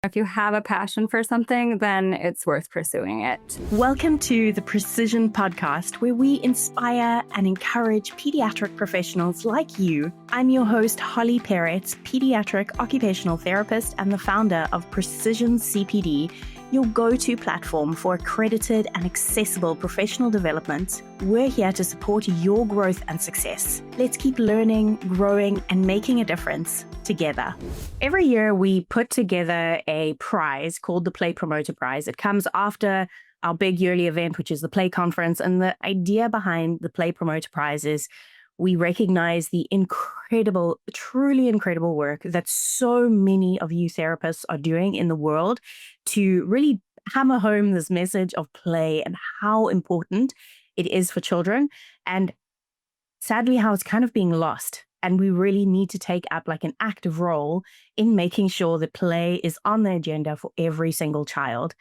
If you have a passion for something, then it's worth pursuing it. Welcome to the Precision Podcast, where we inspire and encourage pediatric professionals like you. I'm your host, Holly Perrett, pediatric occupational therapist and the founder of Precision CPD, your go-to platform for accredited and accessible professional development. We're here to support your growth and success. Let's keep learning, growing, and making a difference together. Every year, we put together a prize called the Play Promoter Prize. It comes after our big yearly event, which is the Play Conference. And the idea behind the Play Promoter Prize is we recognize the incredible, truly incredible work that so many of you therapists are doing in the world to really hammer home this message of play and how important it is for children, and sadly how it's kind of being lost. And we really need to take up like an active role in making sure that play is on the agenda for every single child.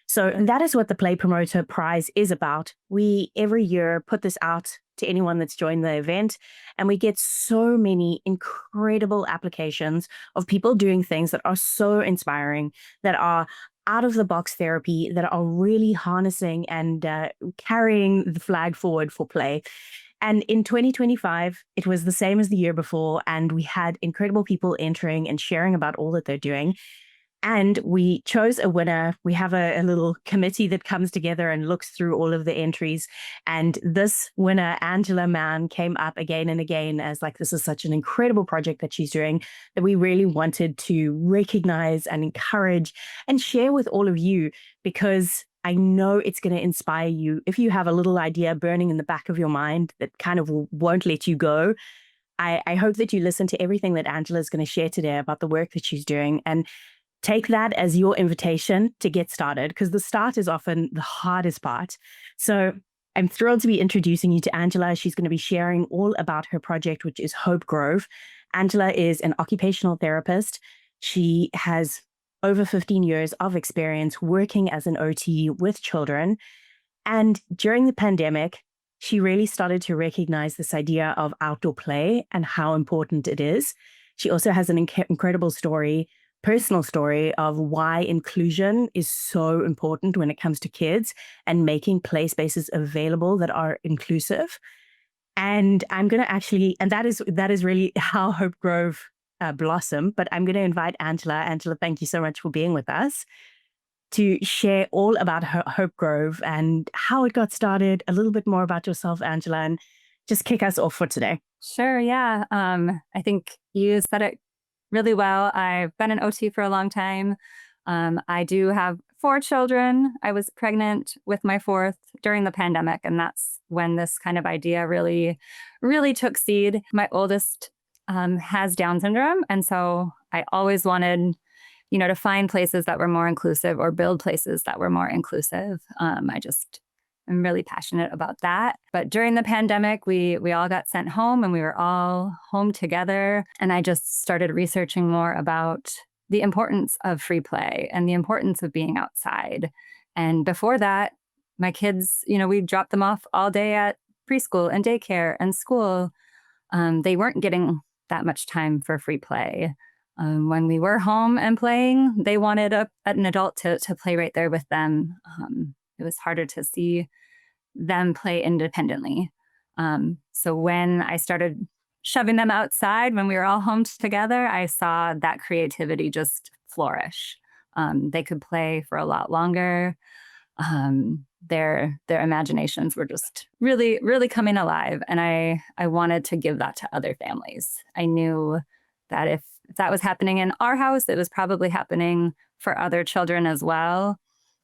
So that is what the Play Promoter Prize is about. We every year put this out to anyone that's joined the event, and we get so many incredible applications of people doing things that are so inspiring, that are out of the box therapy, that are really harnessing and carrying the flag forward for play. And in 2025, it was the same as the year before, and we had incredible people entering and sharing about all that they're doing. And we chose a winner. We have a little committee that comes together and looks through all of the entries. And this winner, Angela Mann, came up again and again as like, this is such an incredible project that she's doing that we really wanted to recognize and encourage and share with all of you, because I know it's going to inspire you. If you have a little idea burning in the back of your mind that kind of won't let you go, I hope that you listen to everything that Angela is going to share today about the work that she's doing, and take that as your invitation to get started, because the start is often the hardest part. So I'm thrilled to be introducing you to Angela. She's going to be sharing all about her project, which is Hope Grove. Angela is an occupational therapist. She has over 15 years of experience working as an OT with children. And during the pandemic, she really started to recognize this idea of outdoor play and how important it is. She also has an incredible story, personal story of why inclusion is so important when it comes to kids and making play spaces available that are inclusive. And I'm going to actually, and that is really how Hope Grove blossom. But I'm going to invite Angela. Angela, thank you so much for being with us to share all about Hope Grove and how it got started, a little bit more about yourself, Angela, and just kick us off for today. Sure, yeah. I think you said it really well. I've been an OT for a long time. I do have 4 children. I was pregnant with my 4th during the pandemic, and that's when this kind of idea really, really took seed. My oldest has Down syndrome, and so I always wanted, to find places that were more inclusive or build places that were more inclusive. I'm really passionate about that. But during the pandemic, we all got sent home, and we were all home together. And I just started researching more about the importance of free play and the importance of being outside. And before that, my kids, we dropped them off all day at preschool and daycare and school. They weren't getting that much time for free play. When we were home and playing, they wanted an adult to play right there with them. It was harder to see them play independently. So when I started shoving them outside, when we were all home together, I saw that creativity just flourish. They could play for a lot longer. Their imaginations were just really, really coming alive. And I wanted to give that to other families. I knew that if that was happening in our house, it was probably happening for other children as well.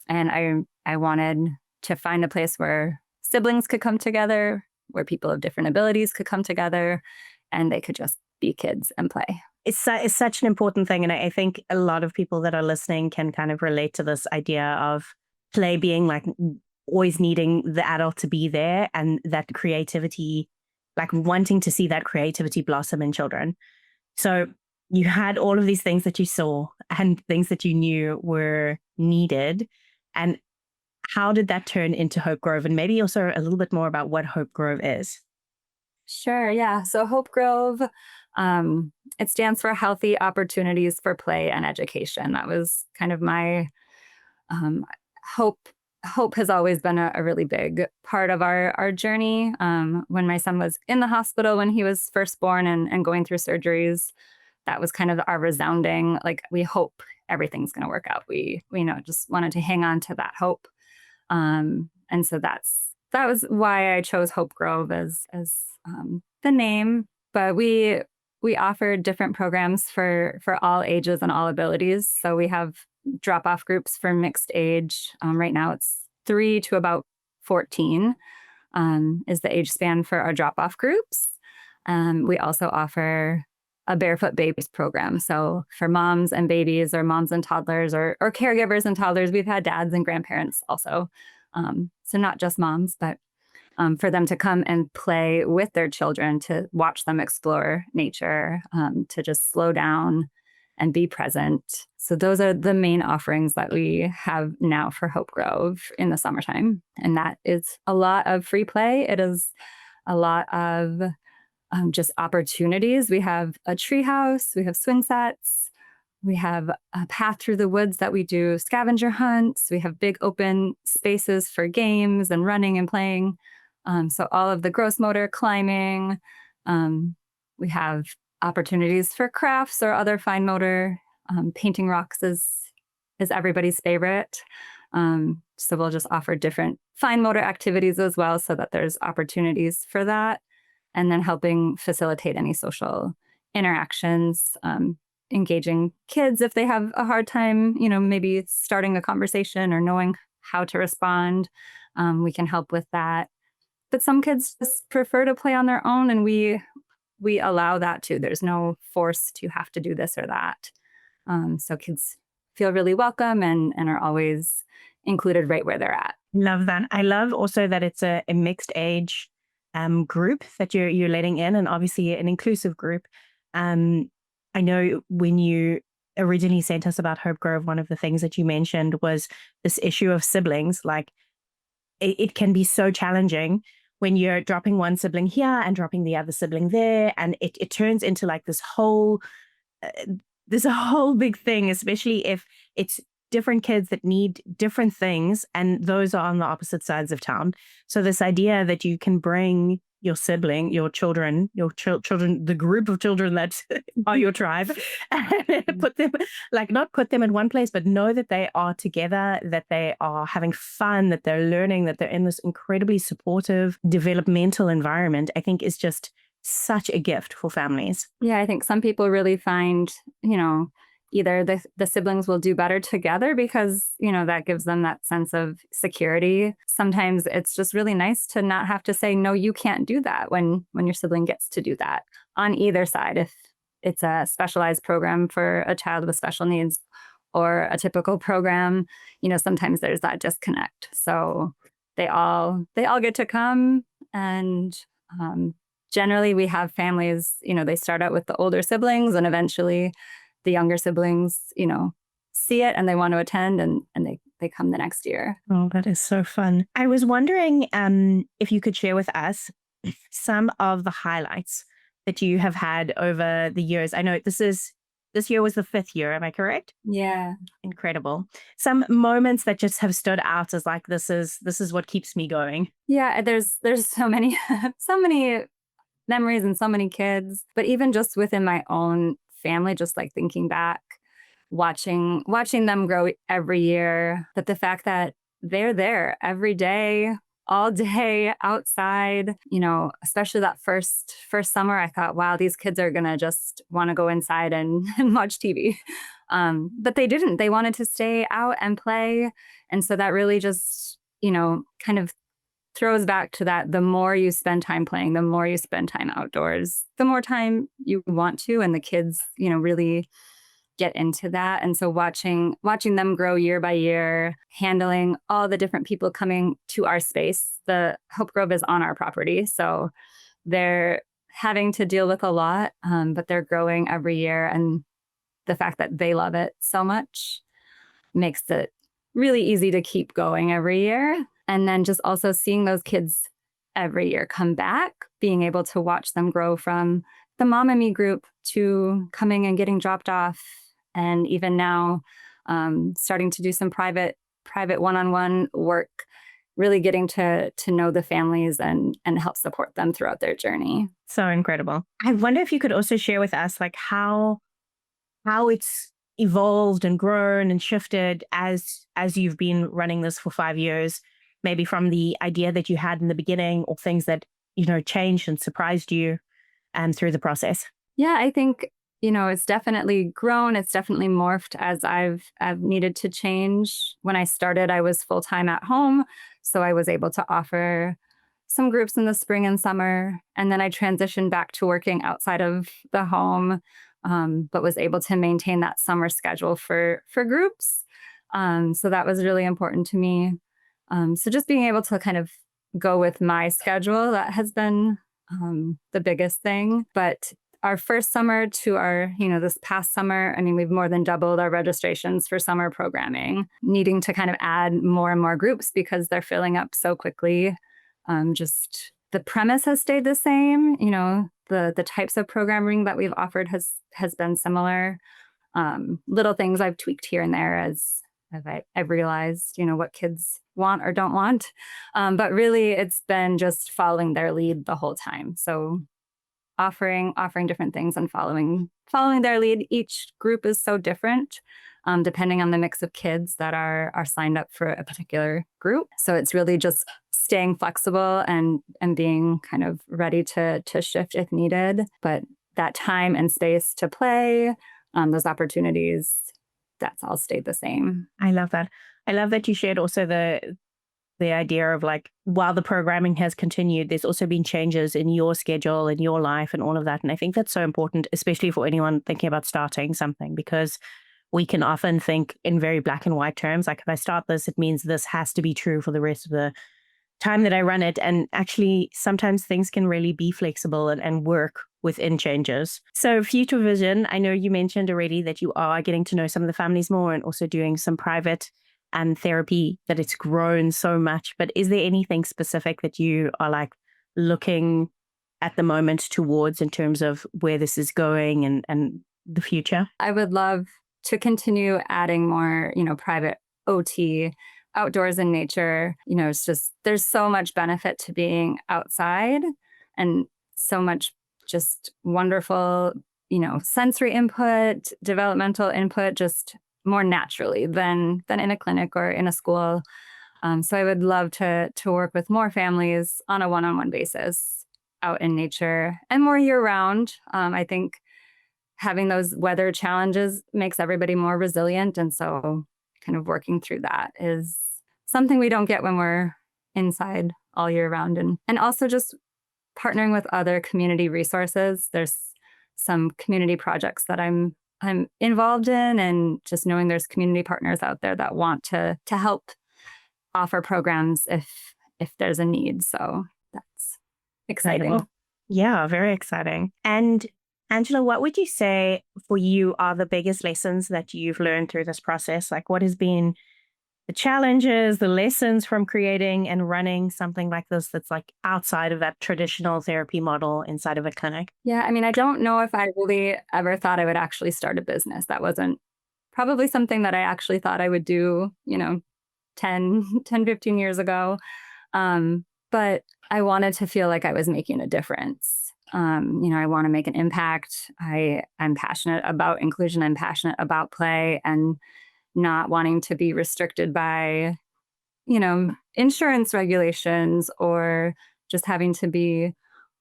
And I wanted to find a place where siblings could come together, where people of different abilities could come together, and they could just be kids and play. It's such an important thing. And I think a lot of people that are listening can kind of relate to this idea of play being like always needing the adult to be there, and that creativity, like wanting to see that creativity blossom in children. So you had all of these things that you saw and things that you knew were needed. And how did that turn into Hope Grove? And maybe also a little bit more about what Hope Grove is. Sure, yeah. So Hope Grove It stands for Healthy Opportunities for Play and Education. That was kind of my um, hope. Hope has always been a really big part of our journey. When my son was in the hospital when he was first born and going through surgeries, that was kind of our resounding, like, we hope everything's going to work out. We just wanted to hang on to that hope. And so that was why I chose Hope Grove as the name. But we offer different programs for all ages and all abilities. So we have drop-off groups for mixed age. Right now it's 3 to about 14 is the age span for our drop-off groups. We also offer a barefoot babies program. So for moms and babies, or moms and toddlers, or caregivers and toddlers, we've had dads and grandparents also. So not just moms, but for them to come and play with their children, to watch them explore nature, to just slow down and be present. So those are the main offerings that we have now for Hope Grove in the summertime. And that is a lot of free play. It is a lot of just opportunities. We have a tree house, we have swing sets, we have a path through the woods that we do scavenger hunts. We have big open spaces for games and running and playing. So all of the gross motor, climbing. We have opportunities for crafts or other fine motor. Painting rocks is everybody's favorite. So we'll just offer different fine motor activities as well, so that there's opportunities for that. And then helping facilitate any social interactions, engaging kids if they have a hard time, maybe starting a conversation or knowing how to respond. We can help with that. But some kids just prefer to play on their own, and we allow that too. There's no force to have to do this or that. So kids feel really welcome and are always included right where they're at. Love that. I love also that it's a mixed age group that you're letting in, and obviously an inclusive group. I know when you originally sent us about Hope Grove, one of the things that you mentioned was this issue of siblings. Like it can be so challenging when you're dropping one sibling here and dropping the other sibling there, and it turns into like this whole there's a whole big thing, especially if it's different kids that need different things, and those are on the opposite sides of town. So this idea that you can bring your sibling, your children, the group of children that are your tribe, and put them, like, not put them in one place, but know that they are together, that they are having fun, that they're learning, that they're in this incredibly supportive developmental environment, I think is just such a gift for families. Yeah, I think some people really find, either the siblings will do better together because, that gives them that sense of security. Sometimes it's just really nice to not have to say, no, you can't do that when your sibling gets to do that on either side. If it's a specialized program for a child with special needs or a typical program, sometimes there's that disconnect. So they all get to come, and generally we have families, they start out with the older siblings, and eventually the younger siblings, see it and they want to attend, and they come the next year. Oh, that is so fun. I was wondering if you could share with us some of the highlights that you have had over the years. I know this year was the 5th year. Am I correct? Yeah. Incredible. Some moments that just have stood out as like, this is what keeps me going. Yeah. There's so many, so many memories and so many kids, but even just within my own family, just like thinking back, watching them grow every year, but the fact that they're there every day, all day outside, especially that first summer, I thought, wow, these kids are going to just want to go inside and watch TV. But they didn't. They wanted to stay out and play. And so that really just, kind of throws back to that. The more you spend time playing, the more you spend time outdoors, the more time you want to, and the kids, really get into that. And so watching them grow year by year, handling all the different people coming to our space. The Hope Grove is on our property, so they're having to deal with a lot, but they're growing every year. And the fact that they love it so much makes it really easy to keep going every year. And then just also seeing those kids every year come back, being able to watch them grow from the Mom and Me group to coming and getting dropped off, and even now starting to do some private one-on-one work, really getting to know the families and help support them throughout their journey. So incredible. I wonder if you could also share with us like how it's evolved and grown and shifted as you've been running this for 5 years, maybe from the idea that you had in the beginning or things that, changed and surprised you through the process. Yeah, I think, it's definitely grown. It's definitely morphed as I've needed to change. When I started, I was full-time at home, so I was able to offer some groups in the spring and summer. And then I transitioned back to working outside of the home, but was able to maintain that summer schedule for groups. So that was really important to me. So just being able to kind of go with my schedule, that has been the biggest thing. But our first summer to our, this past summer, I mean, we've more than doubled our registrations for summer programming, needing to kind of add more and more groups because they're filling up so quickly. Just the premise has stayed the same. The types of programming that we've offered has been similar. Little things I've tweaked here and there as I've realized, what kids want or don't want. But really, it's been just following their lead the whole time. So offering different things and following their lead. Each group is so different, depending on the mix of kids that are signed up for a particular group. So it's really just staying flexible and being kind of ready to shift if needed. But that time and space to play, those opportunities, that's all stayed the same. I love that. I love that you shared also the idea of like, while the programming has continued, there's also been changes in your schedule, in your life and all of that. And I think that's so important, especially for anyone thinking about starting something, because we can often think in very black and white terms, like if I start this, it means this has to be true for the rest of the time that I run it. And actually, sometimes things can really be flexible and work within changes. So future vision, I know you mentioned already that you are getting to know some of the families more and also doing some private therapy, that it's grown so much. But is there anything specific that you are like looking at the moment towards in terms of where this is going and the future? I would love to continue adding more, private OT, outdoors in nature. It's just, there's so much benefit to being outside and so much just wonderful, sensory input, developmental input, just more naturally than in a clinic or in a school. So I would love to work with more families on a one-on-one basis out in nature and more year-round. I think having those weather challenges makes everybody more resilient. And so kind of working through that is something we don't get when we're inside all year round. And also just partnering with other community resources. There's some community projects that I'm involved in, and just knowing there's community partners out there that want to help offer programs if there's a need. So that's exciting. Incredible. Yeah, very exciting. And Angela, what would you say for you are the biggest lessons that you've learned through this process? Like, what has been the challenges, the lessons from creating and running something like this that's like outside of that traditional therapy model inside of a clinic? Yeah, I mean, I don't know if I really ever thought I would actually start a business. That wasn't probably something that I actually thought I would do, 15 years ago. But I wanted to feel like I was making a difference. I want to make an impact. I'm passionate about inclusion. I'm passionate about play and not wanting to be restricted by, insurance regulations or just having to be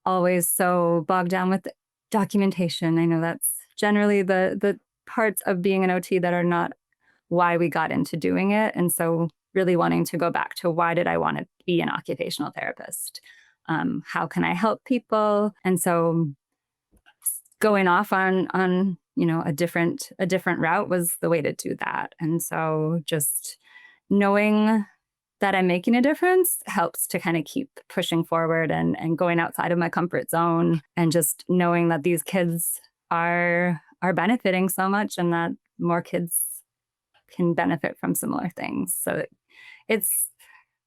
always so bogged down with documentation. I know that's generally the parts of being an OT that are not why we got into doing it. And so really wanting to go back to why did I want to be an occupational therapist? How can I help people? And so going off on a different route was the way to do that. And so just knowing that I'm making a difference helps to kind of keep pushing forward and going outside of my comfort zone, and just knowing that these kids are benefiting so much and that more kids can benefit from similar things. So it's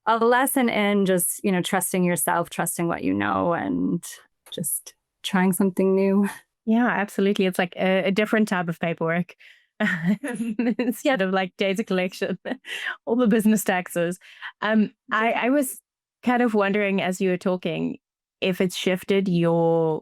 a lesson in just, trusting yourself, trusting what you know, and just trying something new. Yeah, absolutely. It's like a different type of paperwork instead of like data collection, all the business taxes. I was kind of wondering as you were talking if it's shifted the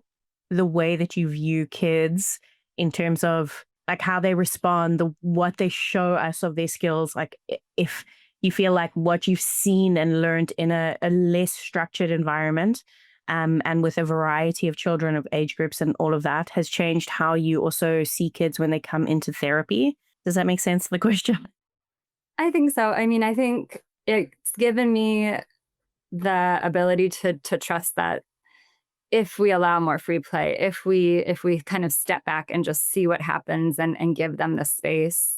way that you view kids in terms of like how they respond, what they show us of their skills. Like if you feel like what you've seen and learned in a less structured environment, and with a variety of children of age groups and all of that has changed how you also see kids when they come into therapy. Does that make sense, the question? I think so. I mean, I think it's given me the ability to trust that if we allow more free play, if we kind of step back and just see what happens and give them the space,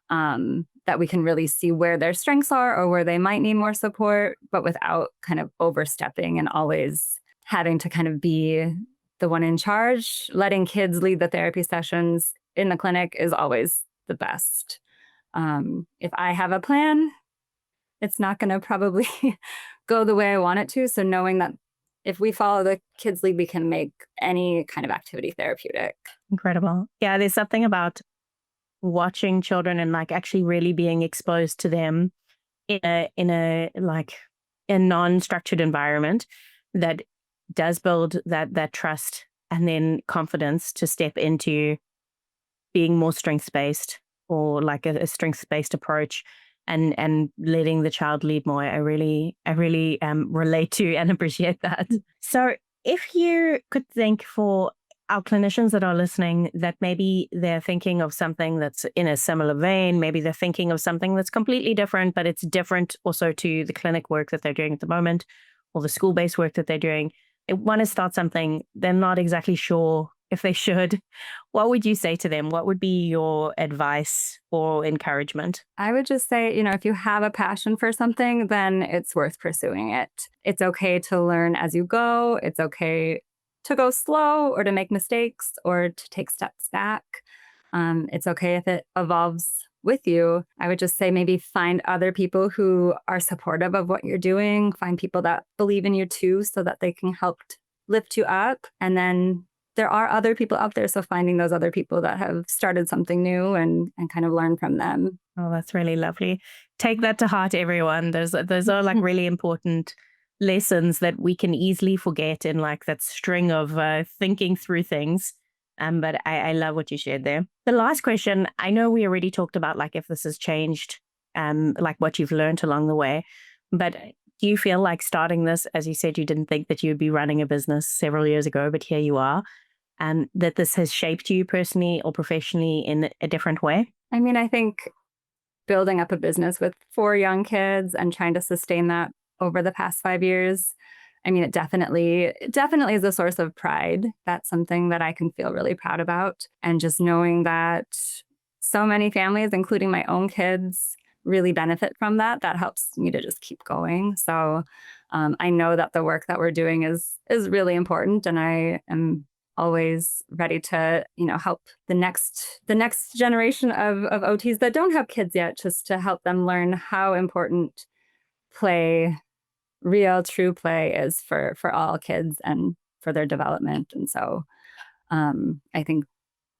that we can really see where their strengths are or where they might need more support, but without kind of overstepping and always having to kind of be the one in charge. Letting kids lead the therapy sessions in the clinic is always the best. If I have a plan, it's not going to probably go the way I want it to. So knowing that if we follow the kids' lead, we can make any kind of activity therapeutic. Incredible. Yeah, there's something about watching children and like actually really being exposed to them in a like a non-structured environment that does build that trust and then confidence to step into being more strengths-based or like a strengths-based approach and letting the child lead more. I really relate to and appreciate that. So if you could think for our clinicians that are listening that maybe they're thinking of something that's in a similar vein, maybe they're thinking of something that's completely different, but it's different also to the clinic work that they're doing at the moment or the school-based work that they're doing. They want to start something, they're not exactly sure if they should. What would you say to them? What would be your advice or encouragement? I would just say, if you have a passion for something, then it's worth pursuing it. It's okay to learn as you go. It's okay to go slow or to make mistakes or to take steps back. It's okay if it evolves with you. I would just say maybe find other people who are supportive of what you're doing. Find people that believe in you too, so that they can help lift you up. And then there are other people out there. So finding those other people that have started something new and kind of learn from them. Oh, that's really lovely. Take that to heart, everyone. Those are like really important lessons that we can easily forget in like that string of thinking through things. But I love what you shared there. The last question, I know we already talked about like if this has changed, like what you've learned along the way, but do you feel like starting this, as you said, you didn't think that you'd be running a business several years ago, but here you are, and that this has shaped you personally or professionally in a different way? I mean, I think building up a business with 4 young kids and trying to sustain that over the past 5 years, I mean, it definitely is a source of pride. That's something that I can feel really proud about. And just knowing that so many families, including my own kids, really benefit from that, that helps me to just keep going. So I know that the work that we're doing is really important, and I am always ready to, help the next generation of OTs that don't have kids yet, just to help them learn how important play, real true play, is for all kids and for their development. And so I think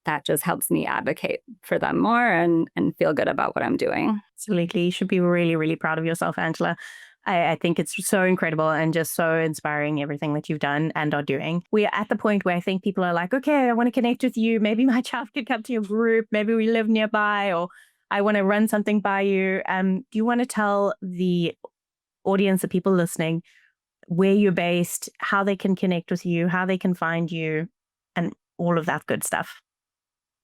that just helps me advocate for them more and feel good about what I'm doing. Absolutely. You should be really, really proud of yourself, Angela. I think it's so incredible and just so inspiring, everything that you've done and are doing. We are at the point where I think people are like, okay, I want to connect with you. Maybe my child could come to your group. Maybe we live nearby, or I want to run something by you. Do you want to tell the audience, the people listening, where you're based, how they can connect with you, how they can find you, and all of that good stuff?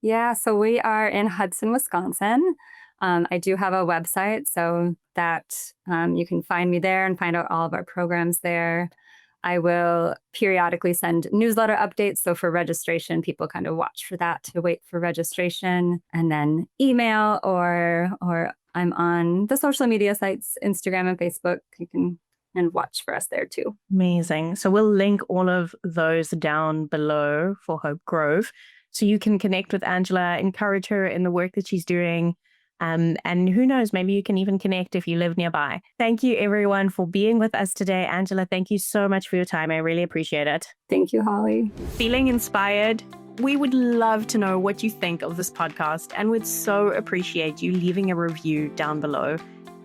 Yeah, so we are in Hudson, Wisconsin. I do have a website so that you can find me there and find out all of our programs there. I will periodically send newsletter updates. So for registration, people kind of watch for that to wait for registration, and then email or I'm on the social media sites, Instagram and Facebook. You can and watch for us there too. Amazing. So we'll link all of those down below for Hope Grove, so you can connect with Angela, encourage her in the work that she's doing, And who knows, maybe you can even connect if you live nearby. Thank you, everyone, for being with us today. Angela, thank you so much for your time. I really appreciate it. Thank you, Holly. Feeling inspired? We would love to know what you think of this podcast and would so appreciate you leaving a review down below.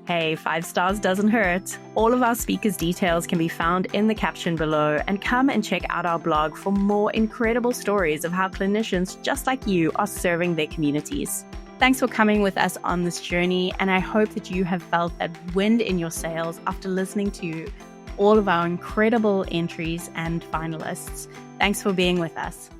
Hey, 5 stars doesn't hurt. All of our speakers' details can be found in the caption below, and come and check out our blog for more incredible stories of how clinicians just like you are serving their communities. Thanks for coming with us on this journey, and I hope that you have felt that wind in your sails after listening to all of our incredible entries and finalists. Thanks for being with us.